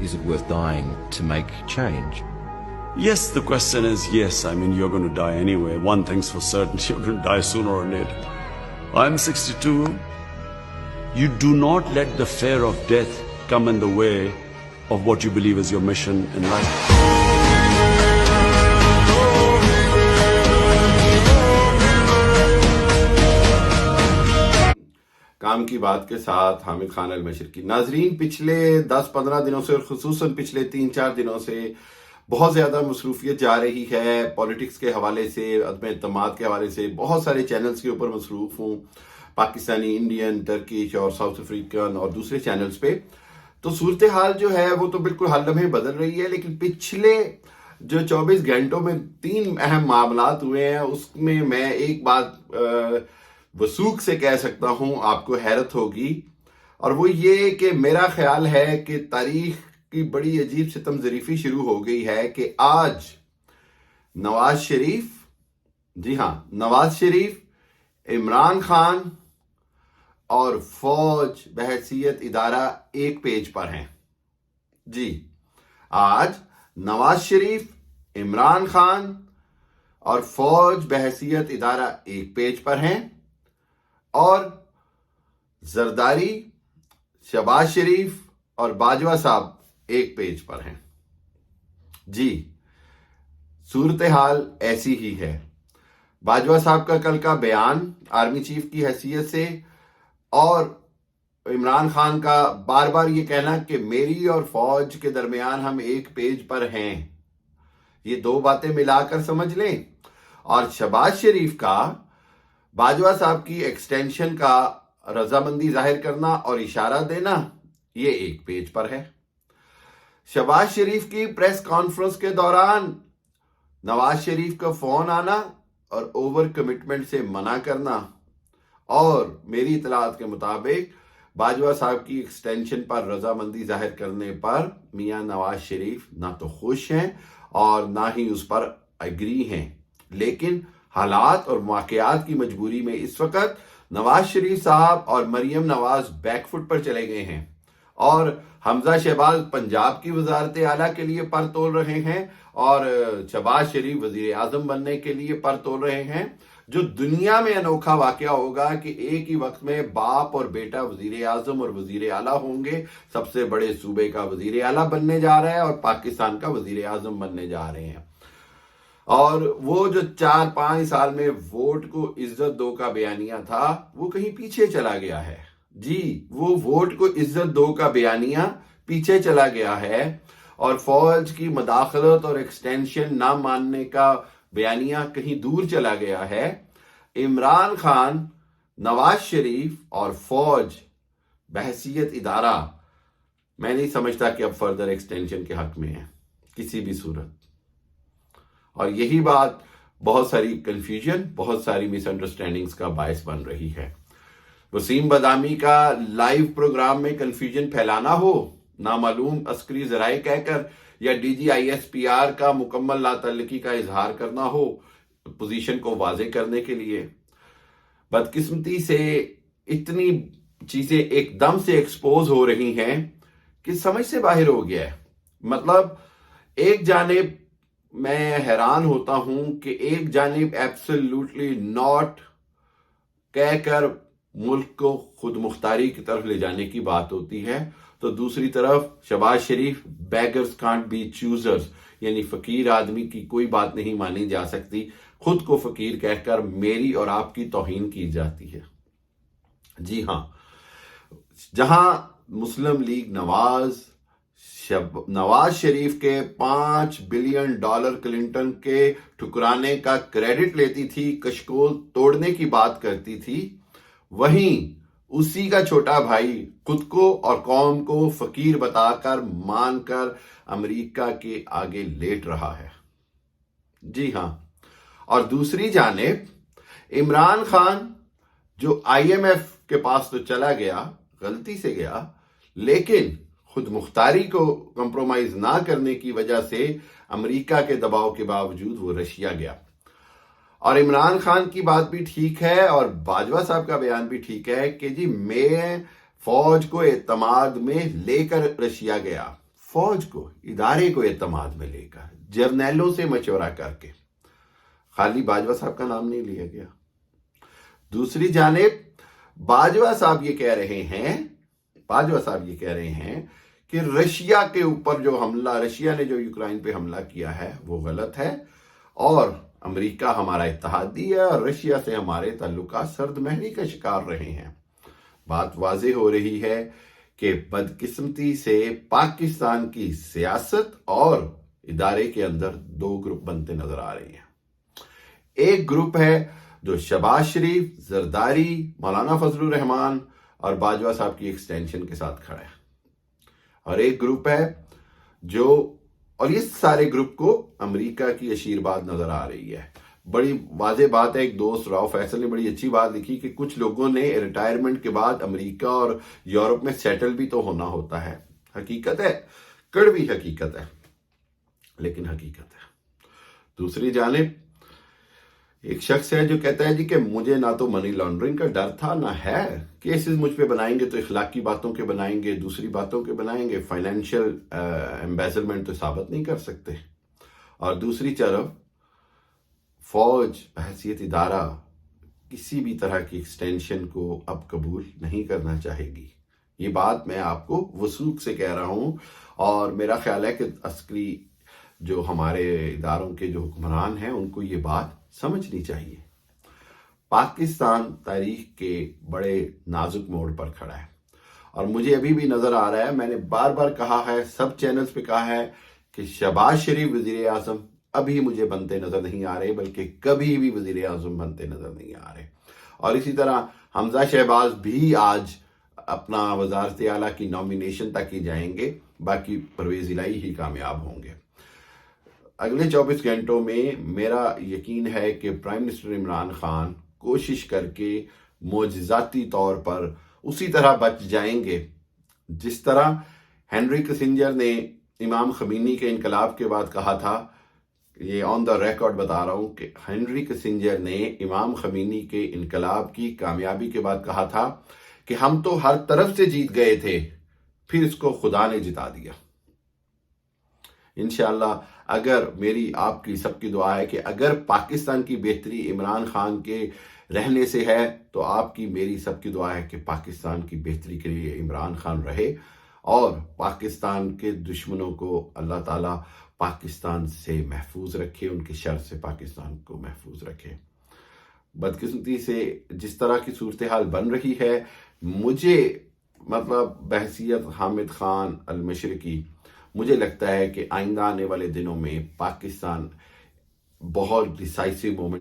is it worth dying to make change? Yes, the question is yes. I mean, you're going to die anyway. One thing's for certain, you're going to die sooner or later. I'm 62. You do not let the fear of death come in the way of what you believe is your mission in life. काम की बात के साथ हामिद खान अल-मशरिकी। नाजरीन, पिछले 10-15 दिनों से और खुसूसन पिछले 3-4 दिनों से बहुत ज़्यादा मसरूफियत जा रही है पॉलिटिक्स के हवाले से, अदम एतमाद के हवाले से। बहुत सारे चैनल्स के ऊपर मसरूफ़ हूँ, पाकिस्तानी, इंडियन, टर्किश और साउथ अफ्रीकन और दूसरे चैनल्स पे। तो सूरत हाल जो है वो तो बिल्कुल हर लम्हे बदल रही है, लेकिन पिछले जो 24 घंटों में 3 अहम मामलात हुए हैं, उसमें मैं एक बात वसूख से कह सकता हूं, आपको हैरत होगी, और वो ये कि मेरा ख्याल है कि तारीख की बड़ी अजीब सितम ज़रीफ़ी शुरू हो गई है कि आज नवाज शरीफ, जी हां, नवाज शरीफ, इमरान खान और फौज बहैसियत इदारा एक पेज पर हैं। जी, आज नवाज शरीफ, इमरान खान और फौज बहैसियत इदारा एक पेज पर हैं और जरदारी, शहबाज शरीफ और बाजवा साहब एक पेज पर हैं। जी, सूरत हाल ऐसी ही है। बाजवा साहब का कल का बयान आर्मी चीफ की हैसियत से और इमरान खान का बार बार ये कहना कि मेरी और फौज के दरमियान हम एक पेज पर हैं, ये दो बातें मिलाकर समझ लें। और शहबाज शरीफ का बाजवा साहब की एक्सटेंशन का रजामंदी जाहिर करना और इशारा देना, ये एक पेज पर है। शहबाज शरीफ की प्रेस कॉन्फ्रेंस के दौरान नवाज शरीफ का फोन आना और ओवर कमिटमेंट से मना करना, और मेरी इतलात के मुताबिक बाजवा साहब की एक्सटेंशन पर रजामंदी जाहिर करने पर मियां नवाज शरीफ ना तो खुश हैं और ना ही उस पर एग्री हैं। लेकिन हालात और वाकयात की मजबूरी में इस वक्त नवाज शरीफ साहब और मरियम नवाज बैकफुट पर चले गए हैं और हमजा शहबाज पंजाब की वजारत आला के लिए पर तोल रहे हैं और शहबाज शरीफ वजीर आजम बनने के लिए पर तोल रहे हैं। जो दुनिया में अनोखा वाकया होगा कि एक ही वक्त में बाप और बेटा वजीर आजम और वजीर आला होंगे। सबसे बड़े सूबे का वजीर आला बनने जा रहा है और पाकिस्तान का वजीर आजम बनने जा रहे हैं। और वो जो 4-5 साल में वोट को इज्जत दो का बयानिया था, वो कहीं पीछे चला गया है। जी, वो वोट को इज्जत दो का बयानिया पीछे चला गया है और फौज की मदाखलत और एक्सटेंशन ना मानने का बयानिया कहीं दूर चला गया है। इमरान खान, नवाज शरीफ और फौज बहसियत इदारा, मैं नहीं समझता कि अब फर्दर एक्सटेंशन के हक में है किसी भी सूरत। और यही बात बहुत सारी कंफ्यूजन, बहुत सारी मिसअंडरस्टैंडिंग्स का बायस बन रही है। वसीम बदामी का लाइव प्रोग्राम में कंफ्यूजन फैलाना हो, नामालूम अस्करी जराए कहकर, या DGISPR का मुकम्मल लातल्लकी का इजहार करना हो पोजीशन को वाजे करने के लिए। बदकिस्मती से इतनी चीजें एकदम से एक्सपोज हो रही हैं कि समझ से बाहर हो गया है। मतलब एक जानिब मैं हैरान होता हूं कि एक जानिब एब्सोल्युटली नॉट कहकर मुल्क को खुद मुख्तारी की तरफ ले जाने की बात होती है, तो दूसरी तरफ शहबाज शरीफ बेगर्स कांट बी चूजर्स, यानी फकीर आदमी की कोई बात नहीं मानी जा सकती, खुद को फकीर कहकर मेरी और आपकी तौहीन की जाती है। जी हां, जहां मुस्लिम लीग नवाज शरीफ के $5 बिलियन क्लिंटन के ठुकराने का क्रेडिट लेती थी, कशकोल तोड़ने की बात करती थी, वहीं उसी का छोटा भाई खुद को और कौम को फकीर बताकर मानकर अमेरिका के आगे लेट रहा है। जी हां, और दूसरी जानिब इमरान खान जो IMF के पास तो चला गया, गलती से गया, लेकिन खुद मुख्तारी को कंप्रोमाइज ना करने की वजह से अमेरिका के दबाव के बावजूद वो रशिया गया। और इमरान खान की बात भी ठीक है और बाजवा साहब का बयान भी ठीक है कि जी मैं फौज को एतमाद में लेकर रशिया गया, फौज को, इदारे को एतमाद में लेकर, जर्नैलों से मशवरा करके, खाली बाजवा साहब का नाम नहीं लिया गया। दूसरी जानिब बाजवा साहब ये कह रहे हैं कि रशिया के ऊपर जो हमला, रशिया ने जो यूक्रेन पे हमला किया है वो गलत है और अमेरिका हमारा इत्तेहादी है और रशिया से हमारे ताल्लुकात सर्द महरी का शिकार रहे हैं। बात वाज़ेह हो रही है कि बदकिस्मती से पाकिस्तान की सियासत और इदारे के अंदर दो ग्रुप बनते नजर आ रहे हैं। एक ग्रुप है जो शहबाज शरीफ, जरदारी, मौलाना फजलुर रहमान और बाजवा साहब की एक्सटेंशन के साथ खड़ा है, और एक ग्रुप है जो, और इस सारे ग्रुप को अमेरिका की आशीर्वाद नजर आ रही है। बड़ी वाज़ेह बात है, एक दोस्त राव फैसल ने बड़ी अच्छी बात लिखी कि कुछ लोगों ने रिटायरमेंट के बाद अमेरिका और यूरोप में सेटल भी तो होना होता है। हकीकत है, कड़वी हकीकत है, लेकिन हकीकत है। दूसरी जानिब एक शख्स है जो कहता है जी कि मुझे ना तो मनी लॉन्ड्रिंग का डर था ना है, केसेस मुझ पे बनाएंगे तो इखलाकी बातों के बनाएंगे, दूसरी बातों के बनाएंगे, फाइनेंशियल एम्बेजलमेंट तो साबित नहीं कर सकते। और दूसरी तरफ फौज बहैसियत इदारा किसी भी तरह की एक्सटेंशन को अब कबूल नहीं करना चाहेगी। ये बात मैं आपको वसूख से कह रहा हूं, और मेरा ख्याल है कि अस्करी जो हमारे इदारों के जो हुक्मरान हैं उनको ये बात समझनी चाहिए। पाकिस्तान तारीख के बड़े नाजुक मोड़ पर खड़ा है और मुझे अभी भी नजर आ रहा है, मैंने बार बार कहा है, सब चैनल्स पे कहा है कि शहबाज शरीफ वजीर आजम अभी मुझे बनते नजर नहीं आ रहे, बल्कि कभी भी वजीर आजम बनते नजर नहीं आ रहे। और इसी तरह हमजा शहबाज भी आज अपना वजारत आला की नॉमिनेशन तक ही जाएंगे, बाकी परवेज इलाही ही कामयाब होंगे। अगले 24 घंटों में मेरा यकीन है कि प्राइम मिनिस्टर इमरान खान कोशिश करके मोजज़ाती तौर पर उसी तरह बच जाएंगे जिस तरह हेनरी किसिंजर ने इमाम खमीनी के इनकलाब के बाद कहा था। ये ऑन द रिकॉर्ड बता रहा हूं कि हेनरी किसिंजर ने इमाम खमीनी के इनकलाब की कामयाबी के बाद कहा था कि हम तो हर तरफ से जीत गए थे, फिर इसको खुदा ने जिता दिया। इंशाअल्लाह, अगर मेरी आपकी सबकी दुआ है कि अगर पाकिस्तान की बेहतरी इमरान खान के रहने से है, तो आपकी मेरी सबकी दुआ है कि पाकिस्तान की बेहतरी के लिए इमरान खान रहे और पाकिस्तान के दुश्मनों को अल्लाह ताला पाकिस्तान से महफूज रखे, उनके शर से पाकिस्तान को महफूज रखे। बदकिस्मती से जिस तरह की सूरत हाल बन रही है, मुझे मतलब बहसियत हामिद खान अल मशरिकी, मुझे लगता है कि आइंदा आने वाले दिनों में पाकिस्तान बहुत डिसाइसिव मोमेंट